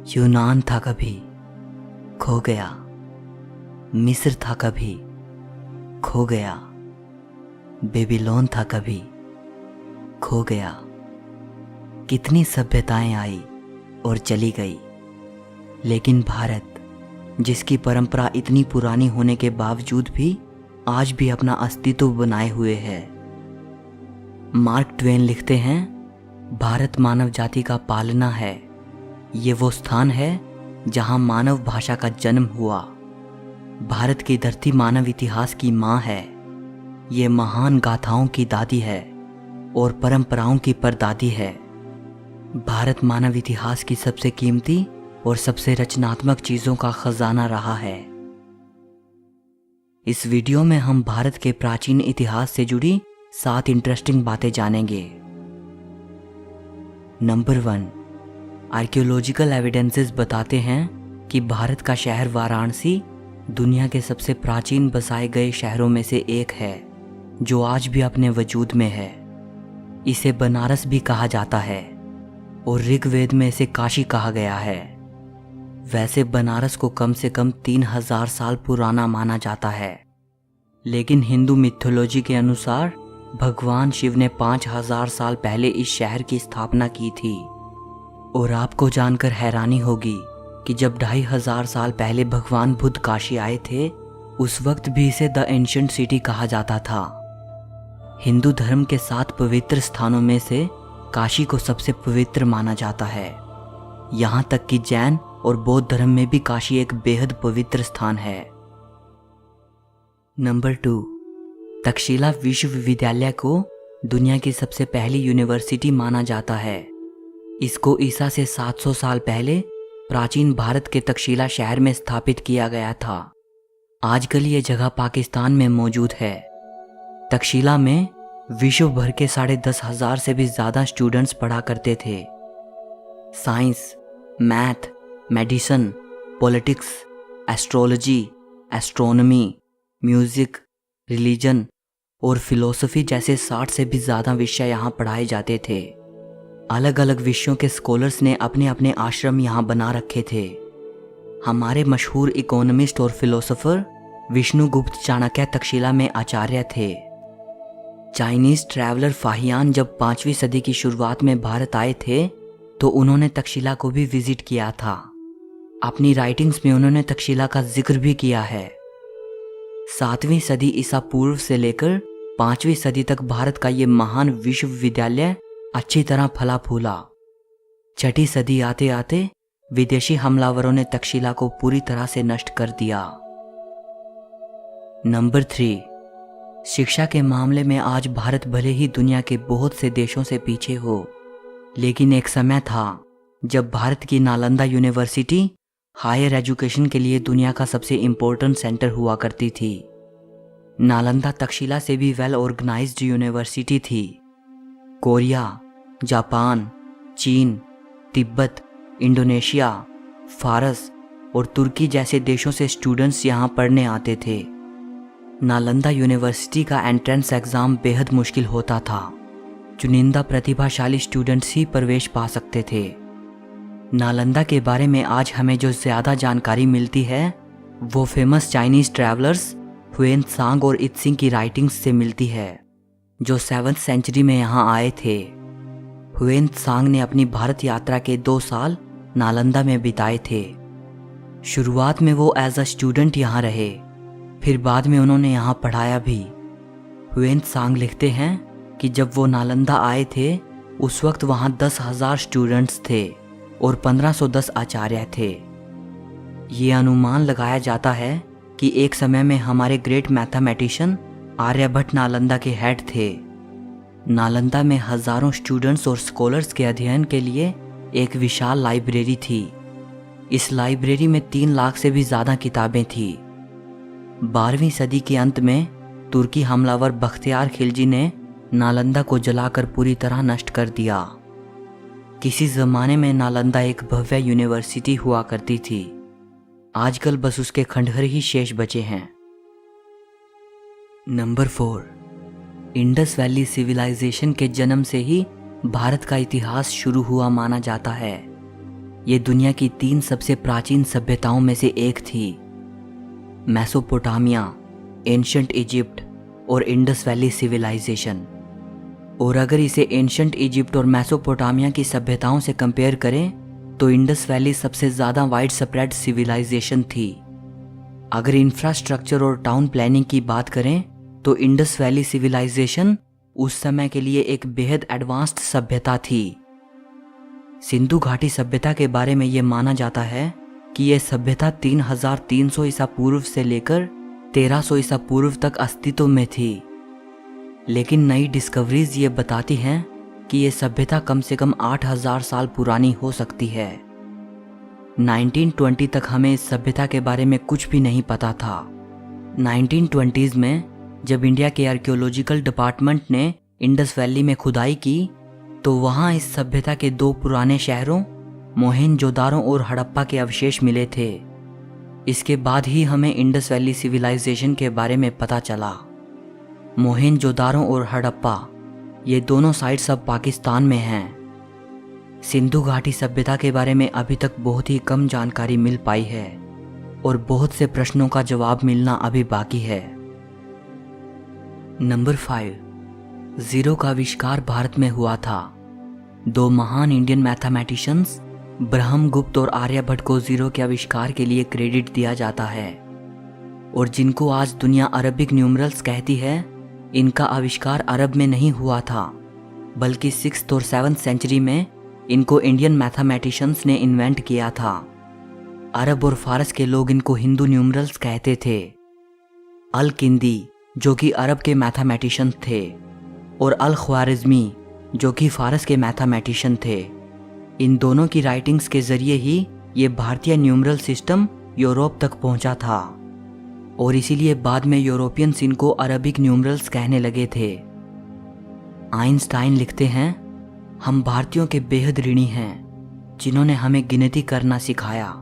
यूनान था कभी, खो गया। मिस्र था कभी, खो गया। बेबीलोन था कभी, खो गया। कितनी सभ्यताएं आई और चली गई, लेकिन भारत, जिसकी परंपरा इतनी पुरानी होने के बावजूद भी आज भी अपना अस्तित्व बनाए हुए है। मार्क ट्वेन लिखते हैं, भारत मानव जाति का पालना है। ये वो स्थान है जहां मानव भाषा का जन्म हुआ। भारत की धरती मानव इतिहास की माँ है। ये महान गाथाओं की दादी है और परंपराओं की परदादी है। भारत मानव इतिहास की सबसे कीमती और सबसे रचनात्मक चीजों का खजाना रहा है। इस वीडियो में हम भारत के प्राचीन इतिहास से जुड़ी 7 इंटरेस्टिंग बातें जानेंगे। नंबर 1, आर्कियोलॉजिकल एविडेंसेस बताते हैं कि भारत का शहर वाराणसी दुनिया के सबसे प्राचीन बसाए गए शहरों में से एक है, जो आज भी अपने वजूद में है। इसे बनारस भी कहा जाता है और ऋग्वेद में इसे काशी कहा गया है। वैसे बनारस को कम से कम 3000 साल पुराना माना जाता है, लेकिन हिंदू मिथोलॉजी के अनुसार भगवान शिव ने 5000 साल पहले इस शहर की स्थापना की थी। और आपको जानकर हैरानी होगी कि जब 2500 साल पहले भगवान बुद्ध काशी आए थे, उस वक्त भी इसे द एंशिएंट सिटी कहा जाता था। हिंदू धर्म के 7 पवित्र स्थानों में से काशी को सबसे पवित्र माना जाता है। यहाँ तक कि जैन और बौद्ध धर्म में भी काशी एक बेहद पवित्र स्थान है। नंबर 2, तक्षशिला विश्वविद्यालय को दुनिया की सबसे पहली यूनिवर्सिटी माना जाता है। इसको ईसा से 700 साल पहले प्राचीन भारत के तक्षशिला शहर में स्थापित किया गया था। आजकल ये जगह पाकिस्तान में मौजूद है। तक्षशिला में विश्व भर के 10,500 से भी ज़्यादा स्टूडेंट्स पढ़ा करते थे। Science, math, medicine, politics, astrology, astronomy, music, religion और फिलॉसफी जैसे 60 से भी ज़्यादा विषय यहाँ पढ़ाए जाते थे। अलग अलग विषयों के स्कॉलर्स ने अपने अपने आश्रम यहाँ बना रखे थे। हमारे मशहूर इकोनॉमिस्ट और फिलोसोफर विष्णुगुप्त चाणक्य तक्षशिला में आचार्य थे। चाइनीज ट्रैवलर फाहियान जब 5वीं सदी की शुरुआत में भारत आए थे, तो उन्होंने तक्षशिला को भी विजिट किया था। अपनी राइटिंग्स में उन्होंने तक्षशिला का जिक्र भी किया है। 7वीं सदी ईसा पूर्व से लेकर 5वीं सदी तक भारत का ये महान विश्वविद्यालय अच्छी तरह फला फूला। 6ठी सदी आते आते विदेशी हमलावरों ने तक्षशिला को पूरी तरह से नष्ट कर दिया। नंबर 3, शिक्षा के मामले में आज भारत भले ही दुनिया के बहुत से देशों से पीछे हो, लेकिन एक समय था जब भारत की नालंदा यूनिवर्सिटी हायर एजुकेशन के लिए दुनिया का सबसे इम्पोर्टेंट सेंटर हुआ करती थी। नालंदा तक्षशिला से भी वेल ऑर्गेनाइज्ड यूनिवर्सिटी थी। कोरिया, जापान, चीन, तिब्बत, इंडोनेशिया, फारस और तुर्की जैसे देशों से स्टूडेंट्स यहाँ पढ़ने आते थे। नालंदा यूनिवर्सिटी का एंट्रेंस एग्ज़ाम बेहद मुश्किल होता था। चुनिंदा प्रतिभाशाली स्टूडेंट्स ही प्रवेश पा सकते थे। नालंदा के बारे में आज हमें जो ज़्यादा जानकारी मिलती है, वो famous Chinese travellers when Tsang और इत्सिंग की राइटिंग्स से मिलती है, जो 7वीं सेंचुरी में यहाँ आए थे। हुएन त्सांग ने अपनी भारत यात्रा के 2 साल नालंदा में बिताए थे। शुरुआत में वो एज अ स्टूडेंट यहाँ रहे, फिर बाद में उन्होंने यहाँ पढ़ाया भी। हुएन त्सांग लिखते हैं कि जब वो नालंदा आए थे, उस वक्त वहाँ 10,000 स्टूडेंट्स थे और 1510 आचार्य थे। ये अनुमान लगाया जाता है कि एक समय में हमारे ग्रेट मैथमेटिशियन आर्यभट्ट नालंदा के हेड थे। नालंदा में हजारों स्टूडेंट्स और स्कॉलर्स के अध्ययन के लिए एक विशाल लाइब्रेरी थी। इस लाइब्रेरी में 3 लाख से भी ज़्यादा किताबें थीं। 12वीं सदी के अंत में तुर्की हमलावर बख्तियार खिलजी ने नालंदा को जलाकर पूरी तरह नष्ट कर दिया। किसी ज़माने में नालंदा एक भव्य यूनिवर्सिटी हुआ करती थी। आजकल बस उसके खंडहर ही शेष बचे हैं। नंबर 4, इंडस वैली सिविलाइजेशन के जन्म से ही भारत का इतिहास शुरू हुआ माना जाता है। ये दुनिया की 3 सबसे प्राचीन सभ्यताओं में से एक थी, मेसोपोटामिया, एंशिएंट इजिप्ट और इंडस वैली सिविलाइजेशन। और अगर इसे एंशिएंट इजिप्ट और मेसोपोटामिया की सभ्यताओं से कंपेयर करें तो इंडस वैली सबसे ज़्यादा वाइड स्प्रेड सिविलाइजेशन थी। अगर इंफ्रास्ट्रक्चर और टाउन प्लानिंग की बात करें तो इंडस वैली सिविलाइजेशन उस समय के लिए एक बेहद एडवांस्ड सभ्यता थी। सिंधु घाटी सभ्यता के बारे में ये माना जाता है कि यह सभ्यता 3300 ईसा पूर्व से लेकर 1300 ईसा पूर्व तक अस्तित्व में थी। लेकिन नई डिस्कवरीज ये बताती हैं कि यह सभ्यता कम से कम 8000 साल पुरानी हो सकती है। 1920 तक हमें इस सभ्यता के बारे में कुछ भी नहीं पता था। 1920s में जब इंडिया के आर्कियोलॉजिकल डिपार्टमेंट ने इंडस वैली में खुदाई की तो वहाँ इस सभ्यता के 2 पुराने शहरों मोहेंजोदारो और हड़प्पा के अवशेष मिले थे। इसके बाद ही हमें इंडस वैली सिविलाइजेशन के बारे में पता चला। मोहेंजोदारो और हड़प्पा ये दोनों साइट्स अब पाकिस्तान में हैं। सिंधु घाटी सभ्यता के बारे में अभी तक बहुत ही कम जानकारी मिल पाई है और बहुत से प्रश्नों का जवाब मिलना अभी बाकी है। नंबर 5, जीरो का आविष्कार भारत में हुआ था। 2 महान इंडियन मैथमेटिशियंस ब्रह्मगुप्त और आर्यभट्ट को जीरो के आविष्कार के लिए क्रेडिट दिया जाता है और जिनको आज दुनिया अरबिक न्यूमरल्स कहती है, इनका आविष्कार अरब में नहीं हुआ था बल्कि 6th और 7th सेंचुरी में इनको इंडियन मैथमेटिशियंस ने इन्वेंट किया था। अरब और फारस के लोग इनको हिंदू न्यूमरल्स कहते थे। अल किंदी जो कि अरब के मैथमेटिशियन थे और अल ख्वारिज़मी जो कि फारस के मैथमेटिशियन थे। इन दोनों की राइटिंग्स के जरिए ही ये भारतीय न्यूमरल सिस्टम यूरोप तक पहुंचा था और इसीलिए बाद में यूरोपियंस इनको अरबिक न्यूमरल्स कहने लगे थे। आइंस्टाइन लिखते हैं, हम भारतीयों के बेहद ऋणी हैं जिन्होंने हमें गिनती करना सिखाया,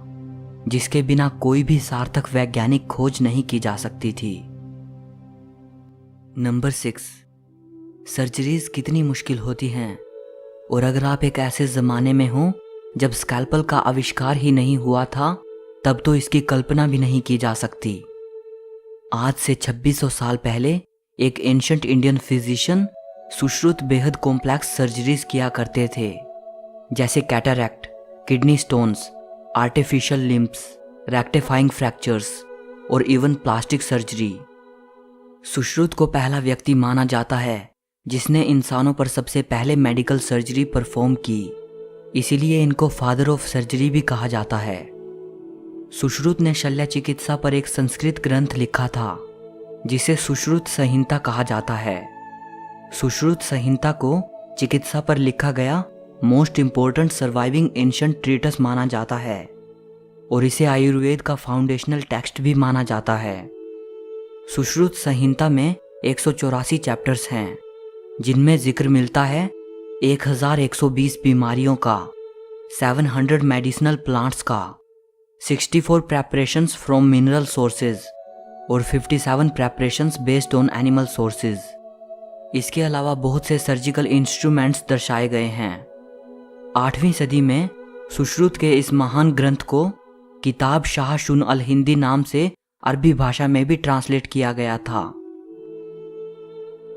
जिसके बिना कोई भी सार्थक वैज्ञानिक खोज नहीं की जा सकती थी। नंबर 6, सर्जरीज कितनी मुश्किल होती हैं और अगर आप एक ऐसे ज़माने में हो जब स्कैल्पल का आविष्कार ही नहीं हुआ था तब तो इसकी कल्पना भी नहीं की जा सकती। आज से 2600 साल पहले एक एंशिएंट इंडियन फिजिशियन सुश्रुत बेहद कॉम्प्लेक्स सर्जरीज किया करते थे, जैसे cataract, kidney stones, artificial limbs, rectifying fractures और इवन प्लास्टिक सर्जरी। सुश्रुत को पहला व्यक्ति माना जाता है जिसने इंसानों पर सबसे पहले मेडिकल सर्जरी परफॉर्म की, इसीलिए इनको फादर ऑफ सर्जरी भी कहा जाता है। सुश्रुत ने शल्य चिकित्सा पर एक संस्कृत ग्रंथ लिखा था जिसे सुश्रुत संहिता कहा जाता है। सुश्रुत संहिता को चिकित्सा पर लिखा गया most important surviving ancient treatise माना जाता है और इसे आयुर्वेद का फाउंडेशनल टेक्स्ट भी माना जाता है। सुश्रुत संहिता में 184 चैप्टर्स हैं जिनमें जिक्र मिलता है 1120 बीमारियों का, 700 मेडिसिनल प्लांट्स का, 64 प्रेपरेशंस फ्रॉम मिनरल सोर्सेज और 57 preparations based on animal sources. इसके अलावा बहुत से सर्जिकल इंस्ट्रूमेंट्स दर्शाए गए हैं। 8वीं सदी में सुश्रुत के इस महान ग्रंथ को किताब शाह शुन अल हिंदी नाम से अरबी भाषा में भी ट्रांसलेट किया गया था।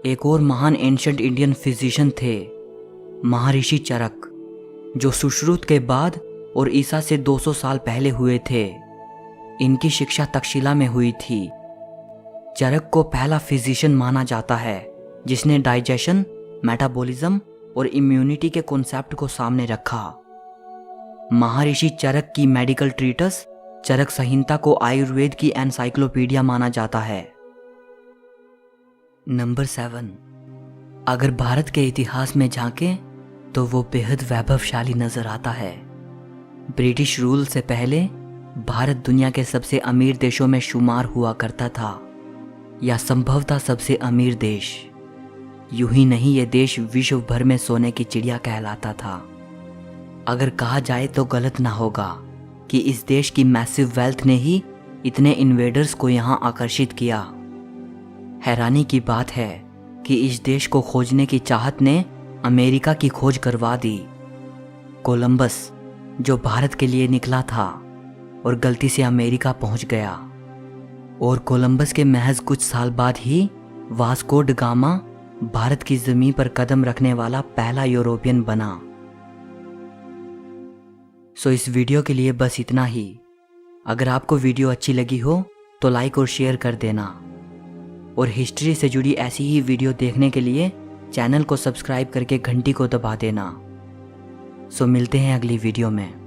एक और महान एंशिएंट इंडियन फिजिशियन थे महर्षि चरक, जो सुश्रुत के बाद और ईसा से 200 साल पहले हुए थे। इनकी शिक्षा तक्षशिला में हुई थी। चरक को पहला फिजिशियन माना जाता है जिसने डाइजेशन, मेटाबॉलिज्म और इम्यूनिटी के कॉन्सेप्ट को सामने रखा। महर्षि चरक की मेडिकल ट्रीटस चरक संहिता को आयुर्वेद की एनसाइक्लोपीडिया माना जाता है। नंबर 7, अगर भारत के इतिहास में झांकें तो वो बेहद वैभवशाली नजर आता है। ब्रिटिश रूल से पहले भारत दुनिया के सबसे अमीर देशों में शुमार हुआ करता था, या संभवतः सबसे अमीर देश। यूं ही नहीं, ये देश विश्व भर में सोने की चिड़िया कहलाता था। अगर कहा जाए तो गलत ना होगा कि इस देश की मैसिव वेल्थ ने ही इतने इन्वेडर्स को यहां आकर्षित किया। हैरानी की बात है कि इस देश को खोजने की चाहत ने अमेरिका की खोज करवा दी। कोलंबस जो भारत के लिए निकला था और गलती से अमेरिका पहुंच गया। और कोलंबस के महज कुछ साल बाद ही वास्को ड गामा भारत की जमीन पर कदम रखने वाला पहला यूरोपियन बना। सो इस वीडियो के लिए बस इतना ही। अगर आपको वीडियो अच्छी लगी हो तो लाइक और शेयर कर देना, और हिस्ट्री से जुड़ी ऐसी ही वीडियो देखने के लिए चैनल को सब्सक्राइब करके घंटी को दबा देना। सो मिलते हैं अगली वीडियो में।